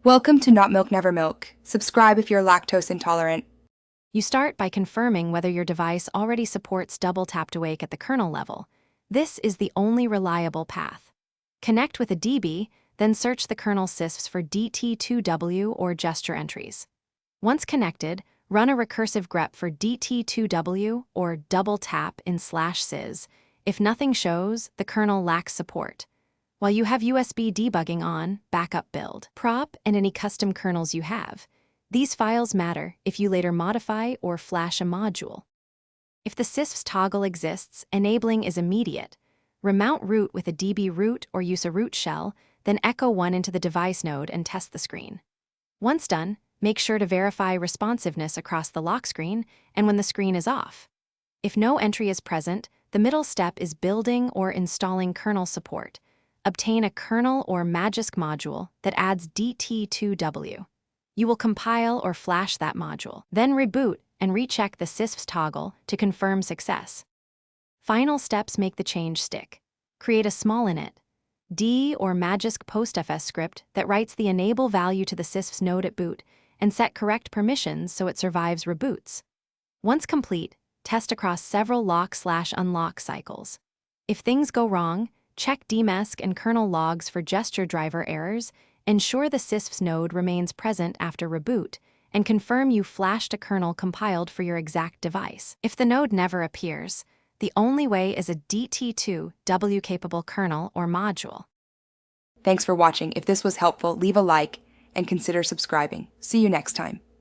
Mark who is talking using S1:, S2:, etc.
S1: Welcome to Not Milk Never Milk. Subscribe if you're lactose intolerant.
S2: You start by confirming whether your device already supports double tap to wake at the kernel level. This is the only reliable path. Connect with a DB, then search the kernel sysfs for DT2W or gesture entries. Once connected, run a recursive grep for DT2W or double tap in /sys. If nothing shows, the kernel lacks support. While you have USB debugging on, backup build, prop, and any custom kernels you have. These files matter if you later modify or flash a module. If the sysfs toggle exists, enabling is immediate. Remount root with a DB root or use a root shell, then echo one into the device node and test the screen. Once done, make sure to verify responsiveness across the lock screen and when the screen is off. If no entry is present, the middle step is building or installing kernel support. Obtain a kernel or Magisk module that adds DT2W. You will compile or flash that module, then reboot and recheck the sysfs toggle to confirm success. Final steps make the change stick. Create a small init, D or Magisk postfs script that writes the enable value to the sysfs node at boot and set correct permissions so it survives reboots. Once complete, test across several lock/unlock cycles. If things go wrong, check dmesc and kernel logs for gesture driver errors, ensure the sysfs node remains present after reboot, and confirm you flashed a kernel compiled for your exact device. If the node never appears, the only way is a DT2W-capable kernel or module.
S1: Thanks for watching. If this was helpful, leave a like and consider subscribing. See you next time.